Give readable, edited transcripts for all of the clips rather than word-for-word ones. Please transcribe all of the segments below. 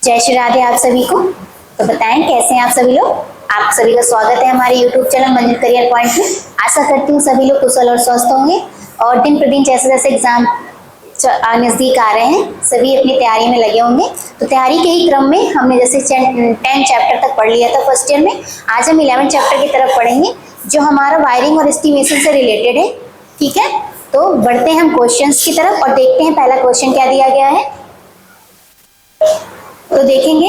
जय श्री राधे आप सभी को। तो बताएं कैसे हैं आप सभी लोग। आप सभी का स्वागत है हमारे YouTube चैनल मंजिल करियर पॉइंट में। आशा करती हूँ सभी लोग कुशल और स्वस्थ होंगे और दिन प्रतिदिन जैसे जैसे एग्जाम नजदीक आ रहे हैं सभी अपनी तैयारी में लगे होंगे। तो तैयारी के ही क्रम में हमने जैसे 10 चैप्टर तक पढ़ लिया था फर्स्ट ईयर में। आज हम 11 चैप्टर की तरफ पढ़ेंगे जो हमारा वायरिंग और एस्टिमेशन से रिलेटेड है। ठीक है, तो बढ़ते हैं हम क्वेश्चंस की तरफ और देखते हैं पहला क्वेश्चन क्या दिया गया है। तो देखेंगे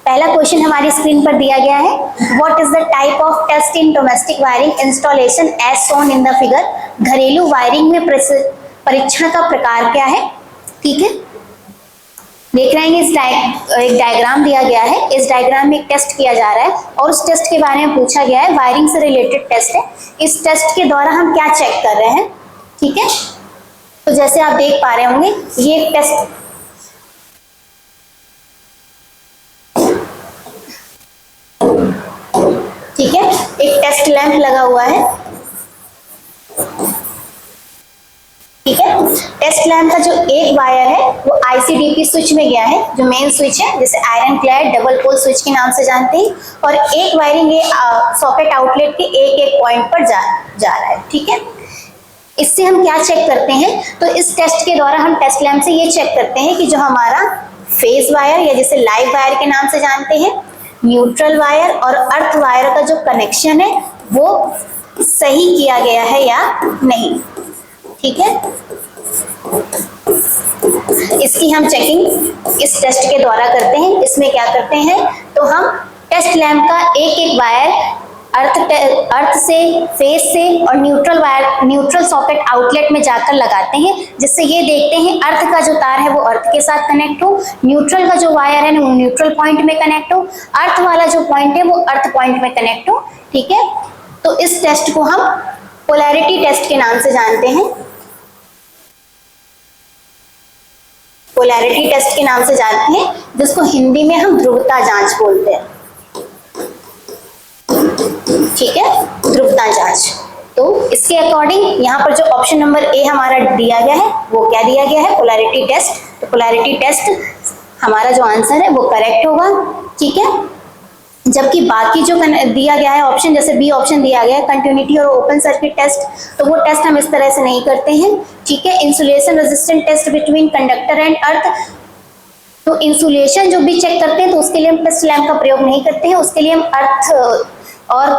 पहला क्वेश्चन हमारी स्क्रीन पर दिया गया है, what is the type of test in domestic wiring installation as shown in the figure. घरेलू वायरिंग में परीक्षण का प्रकार क्या है। ठीक है, देख रहे हैं एक डायग्राम दिया गया है। इस डायग्राम में एक टेस्ट किया जा रहा है और उस टेस्ट के बारे में पूछा गया है। वायरिंग से रिलेटेड टेस्ट है। इस टेस्ट के द्वारा हम क्या चेक कर रहे हैं। ठीक है, तो जैसे आप देख पा रहे होंगे ये एक टेस्ट ठीक है, एक टेस्ट लैंप लगा हुआ है। ठीक है, टेस्ट लैंप का जो एक वायर है वो आईसीडीपी स्विच में गया है, जो मेन स्विच है जिसे iron clad double pole switch के नाम से जानते हैं। और एक वायरिंग ये सॉकेट आउटलेट के एक एक पॉइंट पर जा रहा है। ठीक है, इससे हम क्या चेक करते हैं, तो इस टेस्ट के द्वारा हम टेस्ट लैंप से ये चेक करते हैं कि जो हमारा फेज वायर या जिसे लाइव वायर के नाम से जानते हैं, न्यूट्रल वायर और अर्थ वायर का जो कनेक्शन है वो सही किया गया है या नहीं। ठीक है, इसकी हम चेकिंग इस टेस्ट के द्वारा करते हैं। इसमें क्या करते हैं, तो हम टेस्ट लैंप का एक एक वायर अर्थ से, फेस से और न्यूट्रल सॉकेट आउटलेट में जाकर लगाते हैं, जिससे ये देखते हैं अर्थ का जो तार है वो अर्थ के साथ कनेक्ट हो, न्यूट्रल का जो वायर है वो न्यूट्रल पॉइंट में कनेक्ट हो, अर्थ वाला जो पॉइंट है वो अर्थ पॉइंट में कनेक्ट हो। ठीक है, तो इस टेस्ट को हम पोलैरिटी टेस्ट के नाम से जानते हैं। पोलैरिटी टेस्ट के नाम से जानते हैं, जिसको हिंदी में हम ध्रुवता जांच बोलते हैं। ठीक है, ध्रुवता जांच। तो इसके अकॉर्डिंग यहाँ पर जो ऑप्शन नंबर ए हमारा दिया गया है वो क्या दिया गया है, पोलैरिटी टेस्ट। तो पोलैरिटी टेस्ट हमारा जो आंसर है वो करेक्ट होगा। ठीक है, जबकि बाकी जो दिया गया है ऑप्शन, जैसे बी ऑप्शन दिया गया है कंटिन्यूटी और ओपन सर्किट टेस्ट, तो वो टेस्ट हम इस तरह से नहीं करते हैं। ठीक है, insulation resistant test between conductor and earth, तो इंसुलेशन जो भी चेक करते हैं तो उसके लिए हम टेस्ट लैंप का प्रयोग नहीं करते हैं। उसके लिए हम अर्थ और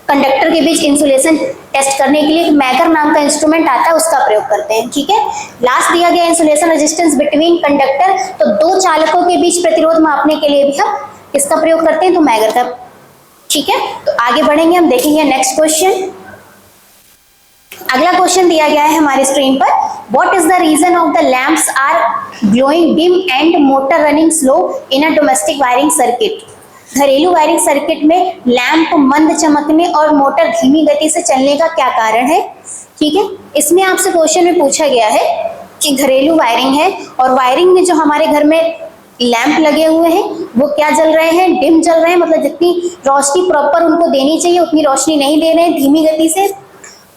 कंडक्टर के बीच इंसुलेशन टेस्ट करने के लिए मैगर नाम का इंस्ट्रूमेंट आता है, उसका प्रयोग करते हैं। ठीक है, लास्ट दिया गया इंसुलेशन रेजिस्टेंस बिटवीन कंडक्टर, तो दो चालकों के बीच प्रतिरोध मापने के लिए भी हम किसका प्रयोग करते हैं, तो मैगर का। ठीक है, तो आगे बढ़ेंगे, हम देखेंगे नेक्स्ट क्वेश्चन। अगला क्वेश्चन दिया गया है हमारी स्क्रीन पर, what is the reason of the lamps are glowing dim and motor running slow in a domestic wiring circuit. घरेलू वायरिंग सर्किट में लैंप मंद चमकने और मोटर धीमी गति से चलने का क्या कारण है। ठीक है, इसमें आपसे क्वेश्चन में पूछा गया है कि घरेलू वायरिंग है और वायरिंग में जो हमारे घर में लैंप लगे हुए हैं वो क्या जल रहे हैं, डिम जल रहे हैं, मतलब जितनी रोशनी प्रॉपर उनको देनी चाहिए उतनी रोशनी नहीं दे रहे हैं, धीमी गति से।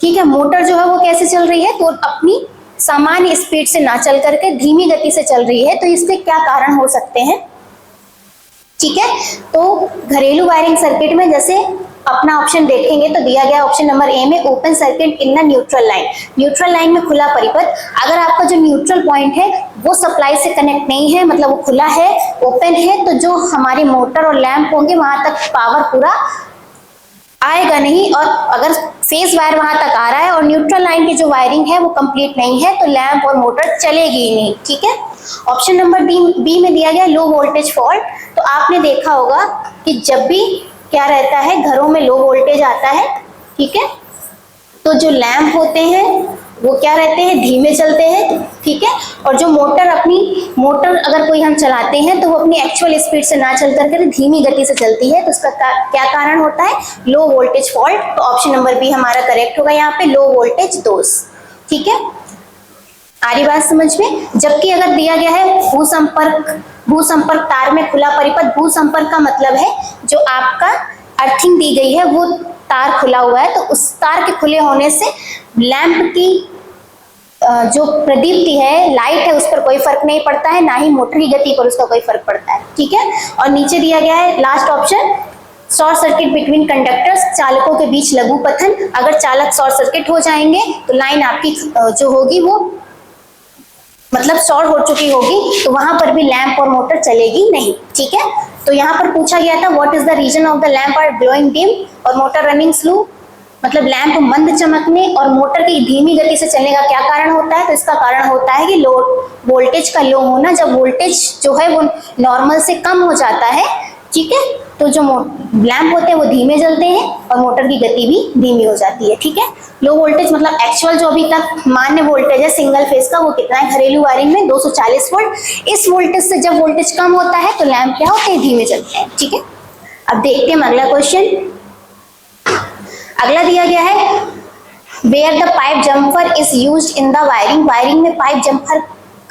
ठीक है, मोटर जो है वो कैसे चल रही है, तो अपनी सामान्य स्पीड से ना चल करके धीमी गति से चल रही है। तो इसके क्या कारण हो सकते हैं। ठीक है, तो घरेलू वायरिंग सर्किट में जैसे अपना ऑप्शन देखेंगे तो दिया गया ऑप्शन नंबर ए में open circuit in the neutral line. Neutral line में खुला परिपथ, अगर आपका जो न्यूट्रल पॉइंट है वो सप्लाई से कनेक्ट नहीं है, मतलब वो खुला है, ओपन है, तो जो हमारी मोटर और लैंप होंगे वहां तक पावर पूरा आएगा नहीं। और अगर फेज वायर वहां तक आ रहा है और न्यूट्रल लाइन की जो वायरिंग है वो कंप्लीट नहीं है तो लैंप और मोटर चलेगी ही नहीं। ठीक है, ऑप्शन नंबर बी में दिया गया लो वोल्टेज फॉल्ट। तो आपने देखा होगा कि जब भी क्या रहता है, घरों में लो वोल्टेज आता है, ठीक है, तो जो लैंप होते हैं वो क्या रहते हैं, धीमे चलते हैं। ठीक है, और जो मोटर अगर कोई हम चलाते हैं तो वो अपनी एक्चुअल स्पीड से ना चल करके धीमी गति से चलती है, तो उसका क्या कारण होता है, लो वोल्टेज फॉल्ट। तो ऑप्शन नंबर बी हमारा करेक्ट होगा यहाँ पे, लो वोल्टेज दोष। ठीक है, आ रही बात समझ में। जबकि अगर दिया गया है भूसंपर्क तार में खुला परिपथ, भूसंपर्क का मतलब है जो आपका अर्थिंग दी गई है वो तार खुला हुआ है, तो उस तार के खुले होने से लैंप की जो प्रदीप्ति है, लाइट है, उस पर कोई फर्क नहीं पड़ता है, ना ही मोटर की गति पर उसका कोई फर्क पड़ता है। ठीक है, और नीचे दिया गया है last option, short circuit between conductors, चालकों के बीच लघु पथन। अगर चालक शॉर्ट सर्किट हो जाएंगे तो लाइन आपकी जो होगी वो मतलब शॉर्ट हो चुकी होगी, तो वहां पर भी लैंप और मोटर चलेगी नहीं। ठीक है, तो यहाँ पर पूछा गया था what is the reason of the lamp are glowing dim और मोटर रनिंग स्लो, मतलब लैंप मंद चमकने और मोटर की धीमी गति से चलने का क्या कारण होता है। तो इसका कारण होता है कि लो वोल्टेज का लो होना। जब वोल्टेज जो है वो नॉर्मल से कम हो जाता है, ठीक है, तो जो लैंप होते हैं वो धीमे जलते हैं और मोटर की गति भी धीमी हो जाती है। ठीक है, लो वोल्टेज मतलब एक्चुअल जो अभी तक मान्य वोल्टेज है सिंगल फेज का वो कितना है घरेलू वायरिंग में 240 वोल्ट। इस वोल्टेज से जब वोल्टेज कम होता है तो लैंप क्या होते हैं, धीमे जलते हैं। ठीक है, अब देखते हैं अगला क्वेश्चन। अगला दिया गया है where the pipe jumper is used in the wiring, wiring में पाइप जम्पर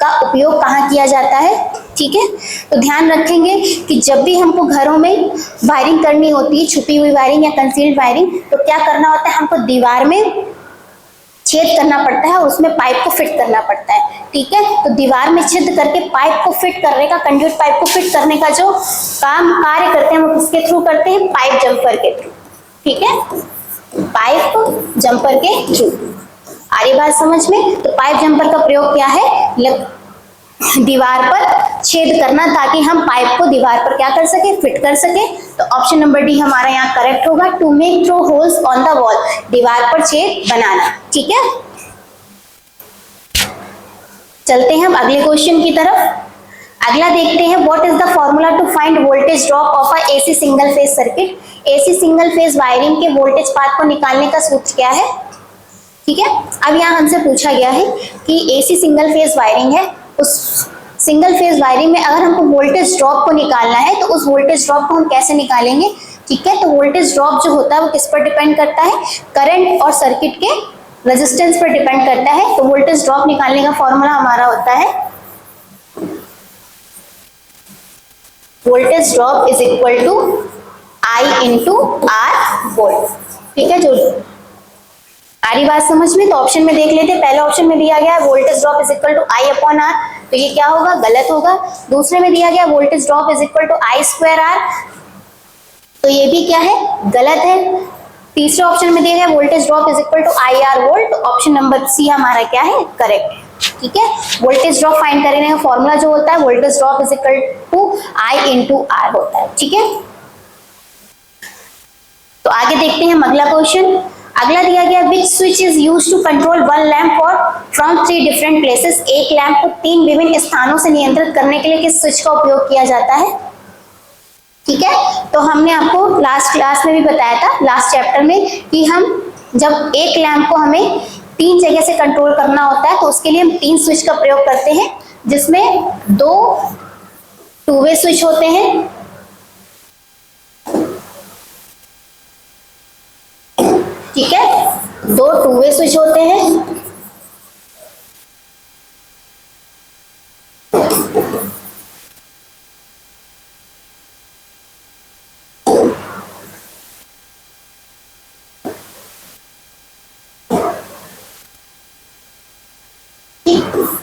का उपयोग कहाँ किया जाता है। ठीक है, तो ध्यान रखेंगे कि जब भी हमको घरों में वायरिंग करनी होती है, छुपी हुई वायरिंग या कंसील्ड वायरिंग, तो क्या करना होता है, हमको दीवार में छेद करना पड़ता है और उसमें पाइप को फिट करना पड़ता है। ठीक है, तो दीवार में छेद करके पाइप को फिट करने का, कंड्यूट पाइप को फिट करने का जो कार्य करते हैं वो किसके थ्रू करते हैं, पाइप जम्पर के थ्रू। ठीक है, पाइप जंपर के थ्रू। आ रही बात समझ में। तो पाइप जंपर का प्रयोग क्या है, दीवार पर छेद करना, ताकि हम पाइप को दीवार पर क्या कर सके, फिट कर सके। तो ऑप्शन नंबर डी हमारा यहाँ करेक्ट होगा, to make through holes on the wall, दीवार पर छेद बनाना। ठीक है, चलते हैं हम अगले क्वेश्चन की तरफ। अगला देखते हैं what is the formula to find voltage drop of a AC single phase circuit, AC single phase wiring के वोल्टेज पाथ को निकालने का सूत्र क्या है। ठीक है, अब यहाँ हमसे पूछा गया है कि एसी सिंगल फेज वायरिंग है, उस सिंगल फेज वायरिंग में अगर हमको वोल्टेज ड्रॉप को निकालना है तो उस वोल्टेज ड्रॉप को हम कैसे निकालेंगे। ठीक है, तो वोल्टेज ड्रॉप जो होता है वो किस पर डिपेंड करता है, करंट और सर्किट के रेजिस्टेंस पर डिपेंड करता है। तो वोल्टेज ड्रॉप निकालने का फॉर्मूला हमारा होता है voltage drop is equal to I into R volt. ठीक है, जो आ रही बात समझ में। तो ऑप्शन में देख लेते हैं, पहले ऑप्शन में दिया गया है voltage drop is equal to I upon R, तो ये क्या होगा, गलत होगा। दूसरे में दिया गया voltage drop is equal to I square R, तो ये भी क्या है, गलत है। तीसरे ऑप्शन में दिया गया voltage drop is equal to I R volt, तो ऑप्शन नंबर सी हमारा क्या है, करेक्ट है। ठीक है, वोल्टेज ड्रॉप फाइंड करने का फॉर्मूला जो होता है voltage drop is equal to I into R होता है। ठीक है, तो आगे देखते हैं अगला क्वेश्चन। अगला दिया गया which switch is used to control one lamp और फ्रॉम 3 डिफरेंट प्लेसेस, एक लैंप को 3 विभिन्न स्थानों से नियंत्रित करने के लिए किस स्विच का उपयोग किया जाता है। ठीक है, तो हमने आपको लास्ट क्लास में भी बताया था, लास्ट चैप्टर में, कि हम जब एक लैंप को हमें 3 जगह से कंट्रोल करना होता है तो उसके लिए हम 3 स्विच का प्रयोग करते हैं, जिसमें 2 टू वे स्विच होते हैं, ठीक है, 2 टू वे स्विच होते हैं,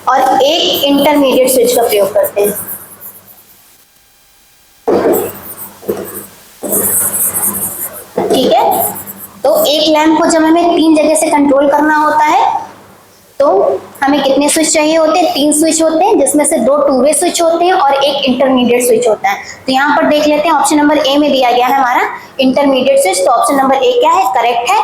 और एक इंटरमीडिएट स्विच का प्रयोग करते हैं। ठीक है, तो एक लैंप को जब हमें 3 जगह से कंट्रोल करना होता है तो हमें कितने स्विच चाहिए होते हैं, 3 स्विच होते हैं, जिसमें से 2 टू वे स्विच होते हैं और एक इंटरमीडिएट स्विच होता है। तो यहाँ पर देख लेते हैं, ऑप्शन नंबर ए में दिया गया है हमारा इंटरमीडिएट स्विच, तो ऑप्शन नंबर ए क्या है, करेक्ट है।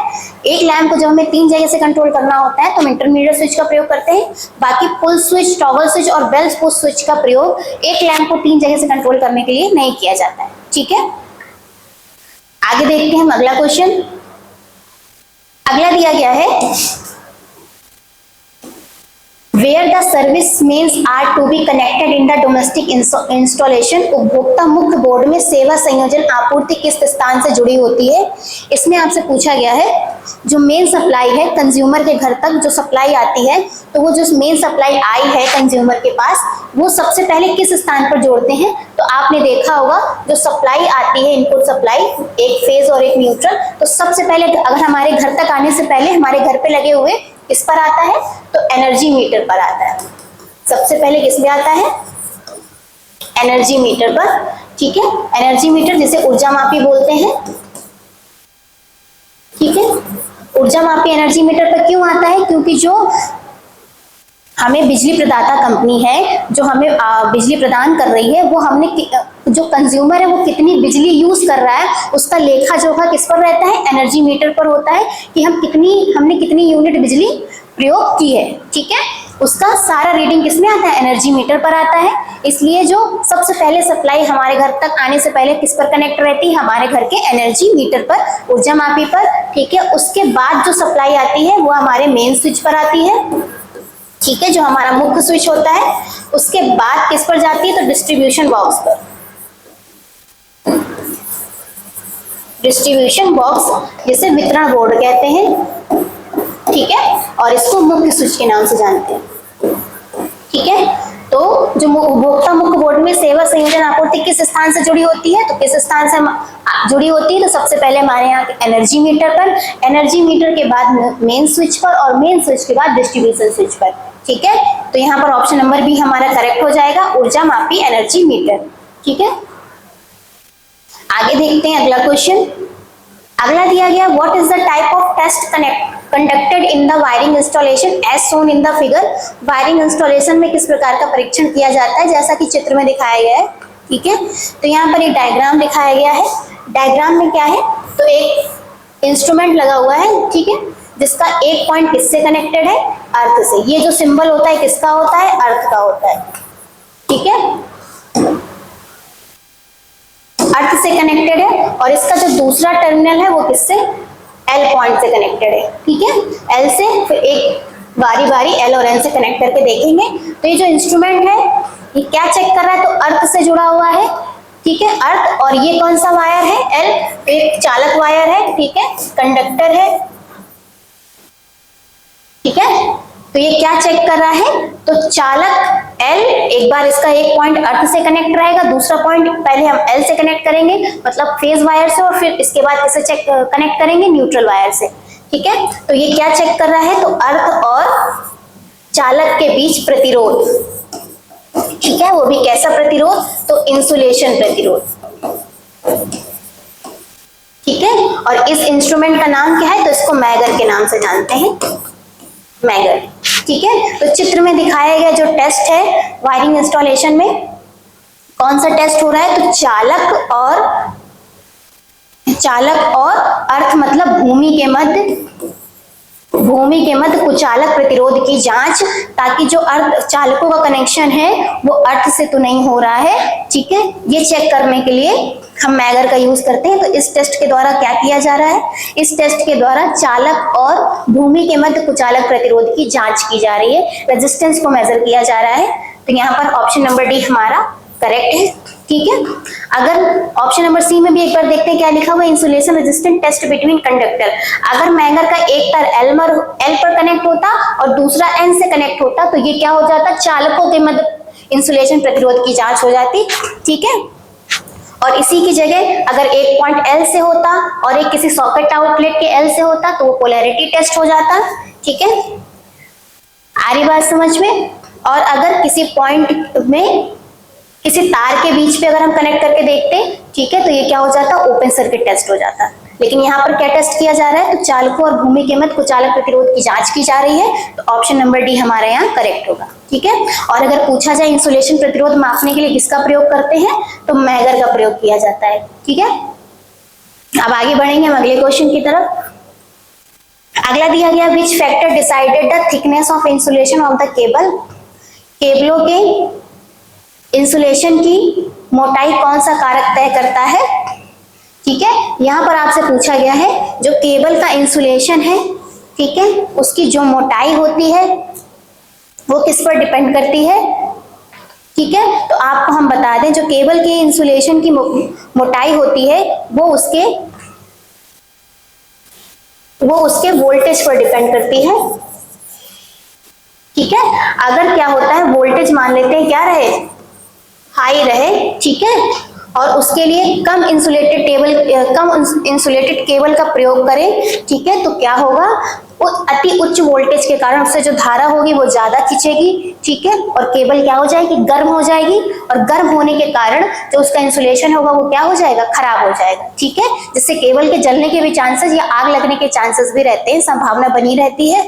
एक लैंप को जब हमें 3 जगह से कंट्रोल करना होता है तो हम इंटरमीडिएट स्विच का प्रयोग करते हैं। बाकी पुल स्विच, टॉगल स्विच और बेल पुश स्विच का प्रयोग एक लैंप को 3 जगह से कंट्रोल करने के लिए नहीं किया जाता है। ठीक है, आगे देखते हैं हम अगला क्वेश्चन। अगला दिया गया है where the service mains are to be connected in the domestic installation, उपभोक्ता मुख्य बोर्ड में सेवा संयोजन आपूर्ति किस स्थान से जुड़ी होती है। इसमें आपसे पूछा गया है जो मेन सप्लाई है कंज्यूमर के घर तक जो सप्लाई आती है, तो वो जो मेन सप्लाई आई है कंज्यूमर के पास, वो सबसे पहले किस स्थान पर जोड़ते हैं। तो आपने देखा होगा जो सप्लाई आती है, इनपुट सप्लाई, एक फेज और एक न्यूट्रल, तो सबसे पहले अगर हमारे घर तक आने से पहले हमारे घर पे लगे हुए किस पर आता है, तो एनर्जी मीटर पर आता है। सबसे पहले किस में आता है, एनर्जी मीटर पर। ठीक है, एनर्जी मीटर जिसे ऊर्जा मापी बोलते हैं। ठीक है, ऊर्जा मापी एनर्जी मीटर पर क्यों आता है, क्योंकि जो हमें बिजली प्रदाता कंपनी है जो हमें बिजली प्रदान कर रही है, वो हमने जो कंज्यूमर है वो कितनी बिजली यूज कर रहा है उसका लेखा जोखा किस पर रहता है, एनर्जी मीटर पर होता है कि हमने कितनी यूनिट बिजली प्रयोग की है। ठीक है, उसका सारा रीडिंग किसमें आता है, एनर्जी मीटर पर आता है। इसलिए जो सबसे पहले सप्लाई हमारे घर तक आने से पहले किस पर कनेक्ट रहती है, हमारे घर के एनर्जी मीटर पर, ऊर्जा मापी पर। ठीक है, उसके बाद जो सप्लाई आती है वो हमारे मेन स्विच पर आती है। ठीक है, जो हमारा मुख्य स्विच होता है। उसके बाद किस पर जाती है, तो डिस्ट्रीब्यूशन बॉक्स पर। डिस्ट्रीब्यूशन बॉक्स जिसे वितरण बोर्ड कहते हैं। ठीक है, और इसको मुख्य स्विच के नाम से जानते हैं। ठीक है, तो जो उपभोक्ता मुख्य बोर्ड में सेवा संयोजन आपूर्ति किस स्थान से जुड़ी होती है, तो किस स्थान से जुड़ी होती है, तो सबसे पहले हमारे यहाँ एनर्जी मीटर पर, एनर्जी मीटर के बाद मेन स्विच पर, और मेन स्विच के बाद डिस्ट्रीब्यूशन स्विच पर। ठीक है, तो यहाँ पर ऑप्शन नंबर बी हमारा करेक्ट हो जाएगा, ऊर्जा मापी एनर्जी मीटर। ठीक है, आगे देखते हैं अगला क्वेश्चन। अगला दिया गया, what is the type of test conducted in the wiring installation as shown in the figure. Wiring installation में किस प्रकार का परीक्षण किया जाता है, जैसा कि चित्र में दिखाया गया है। ठीक है, तो यहाँ पर एक डायग्राम दिखाया गया है। डायग्राम में क्या है, तो एक इंस्ट्रूमेंट लगा हुआ है। ठीक है, जिसका एक पॉइंट किससे कनेक्टेड है, अर्थ से। ये जो सिंबल होता है किसका होता है, अर्थ का होता है। ठीक है, अर्थ से कनेक्टेड है, और इसका जो दूसरा टर्मिनल है वो किससे, एल पॉइंट से कनेक्टेड है। ठीक है, एल से, फिर एक बारी बारी एल और एन से कनेक्ट करके देखेंगे। तो ये जो इंस्ट्रूमेंट है ये क्या चेक कर रहा है, तो अर्थ से जुड़ा हुआ है। ठीक है, अर्थ, और ये कौन सा वायर है, एल, एक चालक वायर है। ठीक है, कंडक्टर है। ठीक है, तो ये क्या चेक कर रहा है, तो चालक L, एक बार इसका एक पॉइंट अर्थ से कनेक्ट रहेगा, दूसरा पॉइंट पहले हम L से कनेक्ट करेंगे, मतलब फेज वायर से, और फिर इसके बाद इसे चेक कनेक्ट करेंगे न्यूट्रल वायर से। ठीक है, तो ये क्या चेक कर रहा है, तो अर्थ और चालक के बीच प्रतिरोध। ठीक है, वो भी कैसा प्रतिरोध, तो इंसुलेशन प्रतिरोध। ठीक है, और इस इंस्ट्रूमेंट का नाम क्या है, तो इसको मैगर के नाम से जानते हैं, मैगर। ठीक है, तो चित्र में दिखाया गया जो टेस्ट है वायरिंग इंस्टॉलेशन में, कौन सा टेस्ट हो रहा है, तो चालक और अर्थ, मतलब भूमि के मध्य कुचालक प्रतिरोध की जांच, ताकि जो अर्थ चालकों का कनेक्शन है वो अर्थ से तो नहीं हो रहा है। ठीक है, ये चेक करने के लिए हम मैगर का यूज करते हैं। तो इस टेस्ट के द्वारा क्या किया जा रहा है, इस टेस्ट के द्वारा चालक और भूमि के मध्य कुचालक प्रतिरोध की जांच की जा रही है, रेजिस्टेंस को मेजर किया जा रहा है। तो यहाँ पर ऑप्शन नंबर डी हमारा करेक्ट है। ठीक है, अगर ऑप्शन नंबर सी में भी एक बार देखते हैं क्या लिखा हुआ है, insulation resistant test between conductor. अगर मैगर का एक तार एल पर कनेक्ट होता और दूसरा एन से कनेक्ट होता, तो ये क्या हो जाता, चालकों के मध्य इंसुलेशन प्रतिरोध की जांच हो जाती। ठीक है, और इसी की जगह अगर एक पॉइंट एल से होता और एक किसी सॉकेट आउटलेट के एल से होता, तो वो पोलैरिटी टेस्ट हो जाता। ठीक है, आ रही बात समझ में। और अगर किसी पॉइंट में किसी तार के बीच पे अगर हम कनेक्ट करके देखते, ठीक है, तो ये क्या हो जाता, ओपन सर्किट टेस्ट हो जाता। लेकिन यहाँ पर क्या टेस्ट किया जा रहा है, तो चालकों और भूमि के मध्य कुचालक प्रतिरोध की जांच की जा रही है। तो ऑप्शन नंबर डी हमारे यहाँ करेक्ट होगा। ठीक है, और अगर पूछा जाए इंसुलेशन प्रतिरोध मापने के लिए किसका प्रयोग करते हैं, तो मैगर का प्रयोग किया जाता है। ठीक है, अब आगे बढ़ेंगे हम अगले क्वेश्चन की तरफ। अगला दिया गया, which factor decided the thickness of insulation of the cable. केबलों के इंसुलेशन की मोटाई कौन सा कारक तय करता है। ठीक है, यहाँ पर आपसे पूछा गया है जो केबल का इंसुलेशन है, ठीक है, उसकी जो मोटाई होती है वो किस पर डिपेंड करती है। ठीक है, तो आपको हम बता दें जो केबल के इंसुलेशन की मोटाई होती है वो उसके वोल्टेज पर डिपेंड करती है। ठीक है, अगर क्या होता है, वोल्टेज मान लेते हैं क्या रहे, हाई रहे, ठीक है, और उसके लिए कम इंसुलेटेड केबल का प्रयोग करें, ठीक है, तो क्या होगा, वो अति उच्च वोल्टेज के कारण उससे जो धारा होगी वो ज्यादा खींचेगी, ठीक है, और केबल क्या हो जाएगी, गर्म हो जाएगी, और गर्म होने के कारण जो उसका इंसुलेशन होगा वो क्या हो जाएगा, खराब हो जाएगा, ठीक है, जिससे केबल के जलने के भी चांसेस या आग लगने के चांसेस भी रहते हैं, संभावना बनी रहती है,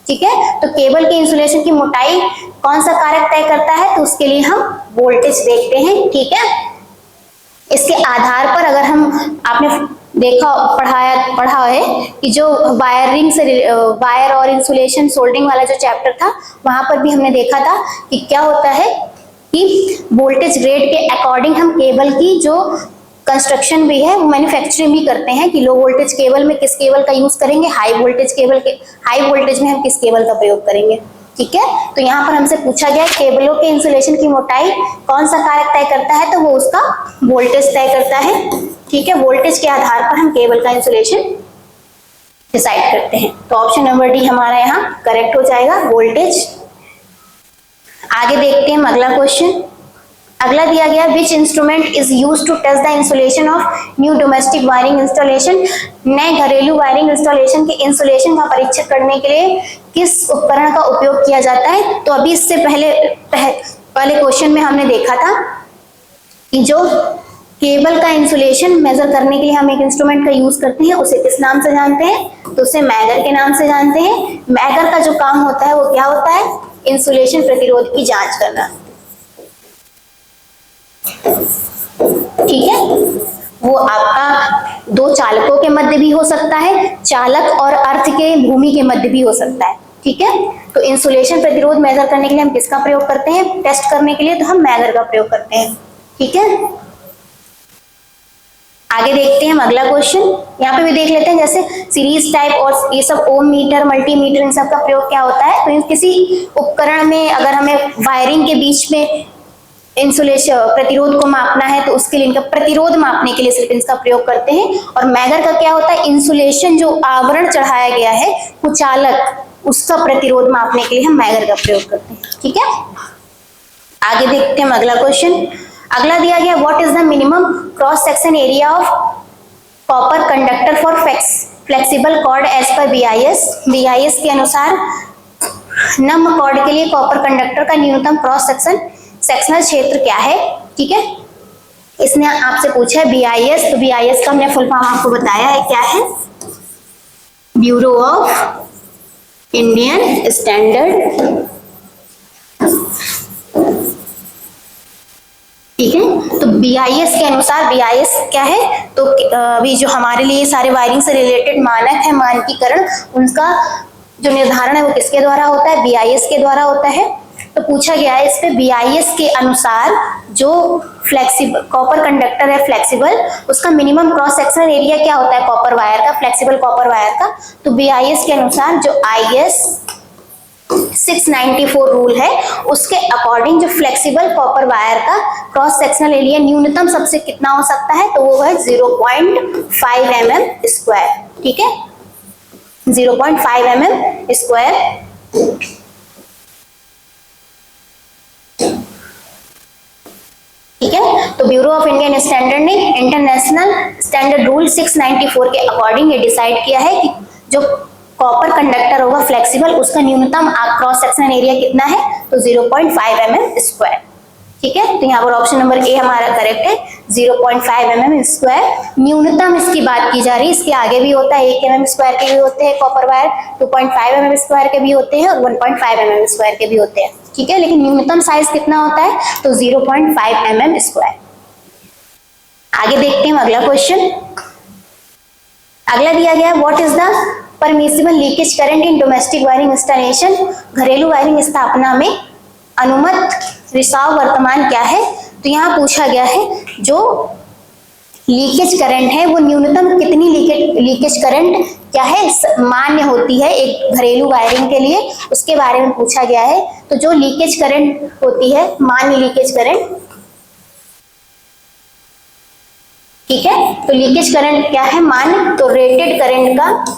ठीक है। तो केबल के इंसुलेशन की मोटाई कौन सा कारक तय करता है, तो उसके लिए हम वोल्टेज देखते हैं, ठीक है। इसके आधार पर अगर हम, आपने देखा पढ़ा है कि जो वायरिंग से वायर और इंसुलेशन सोल्डरिंग वाला जो चैप्टर था वहां पर भी हमने देखा था कि क्या होता है कि वोल्टेज ग्रेड के अकॉर्डिंग हम केबल की जो कंस्ट्रक्शन भी है वो मैन्युफैक्चरिंग भी करते हैं कि लो वोल्टेज केबल में किस केबल का यूज करेंगे, हाई वोल्टेज में हम किस केबल का प्रयोग करेंगे, ठीक है। तो यहाँ पर हमसे पूछा गया केबलों के इंसुलेशन की मोटाई कौन सा कारक तय करता है, तो वो उसका वोल्टेज तय करता है, ठीक है। वोल्टेज के आधार पर हम केबल का इंसुलेशन डिसाइड करते हैं। तो ऑप्शन नंबर डी हमारा यहाँ करेक्ट हो जाएगा, वोल्टेज। आगे देखते हैं अगला क्वेश्चन। अगला दिया गया which instrument is used to test the insulation of new domestic wiring installation. नए घरेलू वायरिंग इंस्टॉलेशन के इंसुलेशन का परीक्षण करने के लिए किस उपकरण का उपयोग किया जाता है। तो अभी इससे पहले क्वेश्चन में हमने देखा था कि जो केबल का इंसुलेशन मेजर करने के लिए हम एक इंस्ट्रूमेंट का यूज करते हैं उसे किस नाम से जानते हैं, तो उसे मैगर के नाम से जानते हैं। मैगर का जो काम होता है वो क्या होता है, इंसुलेशन प्रतिरोध की जांच करना, ठीक है। वो आपका दो चालकों के मध्य भी हो सकता है, चालक और अर्थ के भूमि के मध्य भी हो सकता है, ठीक है। तो इंसुलेशन प्रतिरोध मेजर करने के लिए हम किसका प्रयोग करते हैं, टेस्ट करने के लिए तो हम मैगर का प्रयोग करते हैं, ठीक है। आगे देखते हैं हम अगला क्वेश्चन। यहाँ पे भी देख लेते हैं जैसे सीरीज टाइप और ये सब ओम मीटर, मल्टीमीटर, इन सब का प्रयोग क्या होता है। तो किसी उपकरण में अगर हमें वायरिंग के बीच में इंसुलेशन प्रतिरोध को मापना है तो उसके लिए इनका प्रतिरोध मापने के लिए सिर्फ इसका प्रयोग करते हैं। और मैगर का क्या होता है, इंसुलेशन जो आवरण चढ़ाया गया है वो चालक, उसका प्रतिरोध मापने के लिए हम मैगर का प्रयोग करते हैं, ठीक है। आगे देखते हैं अगला क्वेश्चन। अगला दिया गया what is the minimum cross section area of copper conductor for flexible cord as per BIS के अनुसार नम कॉर्ड के लिए कॉपर कंडक्टर का न्यूनतम क्रॉस सेक्शनल क्षेत्र क्या है, ठीक है। इसने आपसे पूछा है बीआईएस, तो बीआईएस का हमने फुल फॉर्म आपको बताया है क्या है, ब्यूरो ऑफ इंडियन स्टैंडर्ड, ठीक है। तो बीआईएस के अनुसार, बीआईएस क्या है, तो अभी जो हमारे लिए सारे वायरिंग से रिलेटेड मानक है, मानकीकरण, उनका जो निर्धारण है वो किसके द्वारा होता है, बीआईएस के द्वारा होता है। तो पूछा गया है इस पे बीआईएस के अनुसार जो फ्लेक्सिबल कॉपर कंडक्टर है फ्लेक्सिबल, उसका मिनिमम क्रॉस सेक्शनल एरिया क्या होता है कॉपर वायर का, फ्लेक्सिबल कॉपर वायर का। तो बीआईएस के अनुसार जो आईएस 694 रूल है उसके अकॉर्डिंग जो फ्लेक्सिबल कॉपर वायर का क्रॉस सेक्शनल एरिया न्यूनतम सबसे कितना हो सकता है, तो वो है 0.5 mm स्क्वायर, ठीक है, 0.5 mm स्क्वायर। ठीक है, तो ब्यूरो ऑफ इंडियन स्टैंडर्ड ने इंटरनेशनल स्टैंडर्ड रूल 694 के अकॉर्डिंग ये डिसाइड किया है कि जो कॉपर कंडक्टर होगा फ्लेक्सिबल उसका न्यूनतम क्रॉस सेक्शनल एरिया कितना है, तो 0.5 mm स्क्वायर, ठीक है। तो यहाँ पर ऑप्शन नंबर ए हमारा करेक्ट है, 0.5 mm स्क्वायर न्यूनतम इसकी बात की जा रही है। इसके आगे भी होता है, 1 mm स्क्वायर के भी होते हैं कॉपर वायर, 2.5 mm स्क्वायर के भी होते हैं और 1.5 mm स्क्वायर के भी होते हैं, ठीक है। लेकिन न्यूनतम साइज कितना होता है, तो 0.5 mm स्क्वायर। आगे देखते हैं अगला क्वेश्चन। अगला दिया गया what is the permissible leakage current in domestic wiring installation. घरेलू वायरिंग स्थापना में अनुमत रिसाव वर्तमान क्या है। तो यहाँ पूछा गया है जो लीकेज करंट है वो न्यूनतम कितनी लीकेज करंट क्या है मान्य होती है एक घरेलू वायरिंग के लिए, उसके बारे में पूछा गया है। तो जो लीकेज करंट होती है, मान्य लीकेज करंट, ठीक है, तो लीकेज करंट क्या है मान्य, तो रेटेड करंट का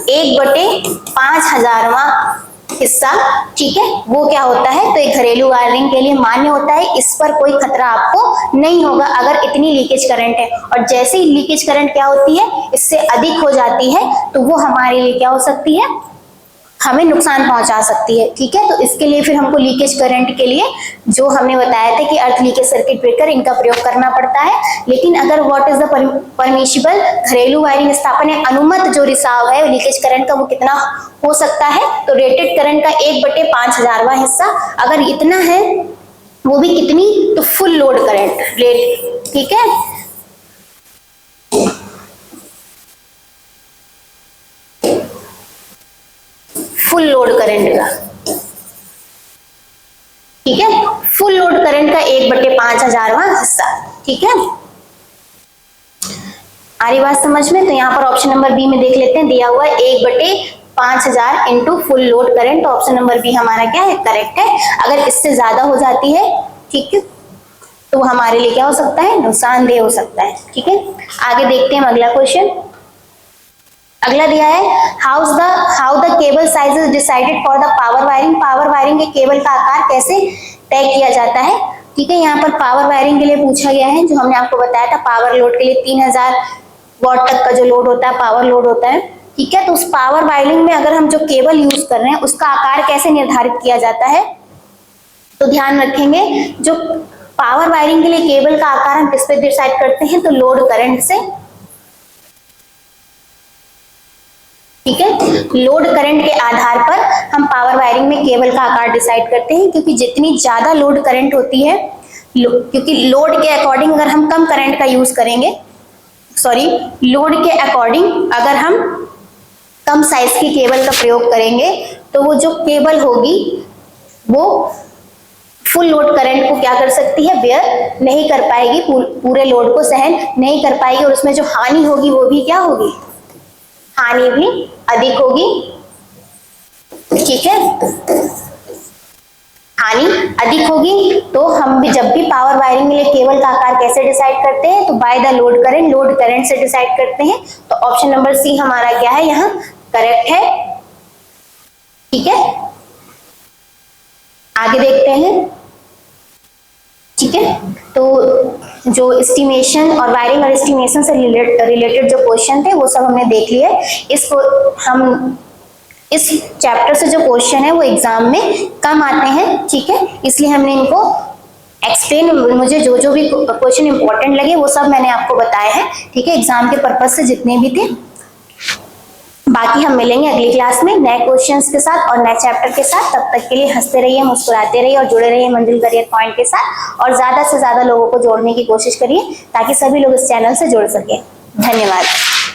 1/5000वां हिस्सा, ठीक है, वो क्या होता है, तो एक घरेलू वायरिंग के लिए मान्य होता है, इस पर कोई खतरा आपको नहीं होगा अगर इतनी लीकेज करंट है। और जैसे ही लीकेज करंट क्या होती है, इससे अधिक हो जाती है, तो वो हमारे लिए क्या हो सकती है, हमें नुकसान पहुंचा सकती है, ठीक है। तो इसके लिए फिर हमको लीकेज करंट के लिए जो हमने बताया था कि अर्थ लीकेज सर्किट ब्रेकर, इनका प्रयोग करना पड़ता है। लेकिन अगर व्हाट इज द परमिशिबल, घरेलू वायरिंग स्थापन है, अनुमत जो रिसाव है लीकेज करंट का, वो कितना हो सकता है, तो रेटेड करंट का 1/5000वां हिस्सा, अगर इतना है वो भी कितनी, तो फुल लोड करंट रेट, ठीक है। फुल लोड करंट का, ठीक है, फुल लोड करंट का 1/5000वां हिस्सा, ठीक है। आ रही बात समझ में? तो यहाँ पर ऑप्शन नंबर बी में देख लेते हैं, दिया हुआ है 1/5000 इंटू फुल लोड करंट, तो ऑप्शन नंबर बी हमारा क्या है, करेक्ट है। अगर इससे ज्यादा हो जाती है, ठीक है, तो हमारे लिए क्या हो सकता है, नुकसानदेह हो सकता है, ठीक है। आगे देखते हैं अगला क्वेश्चन। अगला दिया है, how the cable size is decided for the power wiring, power wiring के केबल का आकार कैसे तय किया जाता है, ठीक है। यहाँ पर पावर वायरिंग के लिए पूछा गया है, जो हमने आपको बताया था, पावर लोड के लिए 3000 वॉट तक का जो लोड होता है, पावर लोड होता है, ठीक है। तो उस पावर वायरिंग में अगर हम जो केबल यूज कर रहे हैं, उसका आकार कैसे निर्धारित किया जाता है, तो ध्यान रखेंगे, जो पावर वायरिंग के लिए केबल का आकार हम किस पे डिसाइड करते हैं, तो लोड करंट से, ठीक है। लोड करंट के आधार पर हम पावर वायरिंग में केबल का आकार डिसाइड करते हैं, क्योंकि जितनी ज्यादा लोड करंट होती है, क्योंकि लोड के अकॉर्डिंग अगर हम कम करंट का यूज करेंगे, लोड के अकॉर्डिंग अगर हम कम साइज की केबल का प्रयोग करेंगे, तो वो जो केबल होगी वो फुल लोड करंट को क्या कर सकती है, बेयर नहीं कर पाएगी, पूरे लोड को सहन नहीं कर पाएगी, और उसमें जो हानि होगी वो भी क्या होगी, हानि भी अधिक होगी, ठीक है, हानि अधिक होगी। तो हम भी जब भी पावर वायरिंग के लिए केबल का आकार कैसे डिसाइड करते हैं, तो बाय द लोड करंट से डिसाइड करते हैं। तो ऑप्शन नंबर सी हमारा क्या है, यहाँ करेक्ट है, ठीक है। आगे देखते हैं, ठीक है। तो जो एस्टिमेशन और वायरिंग और एस्टिमेशन से रिलेटेड जो क्वेश्चन थे, वो सब हमने देख लिए। इसको हम इस चैप्टर से जो क्वेश्चन है वो एग्जाम में कम आते हैं, ठीक है, इसलिए हमने इनको एक्सप्लेन, मुझे जो जो भी क्वेश्चन इंपॉर्टेंट लगे वो सब मैंने आपको बताए हैं, ठीक है, एग्जाम के पर्पज से जितने भी थे। बाकी हम मिलेंगे अगली क्लास में नए क्वेश्चंस के साथ और नए चैप्टर के साथ। तब तक के लिए हंसते रहिए, मुस्कुराते रहिए और जुड़े रहिए मंजिल करियर पॉइंट के साथ, और ज्यादा से ज्यादा लोगों को जोड़ने की कोशिश करिए ताकि सभी लोग इस चैनल से जुड़ सके। धन्यवाद।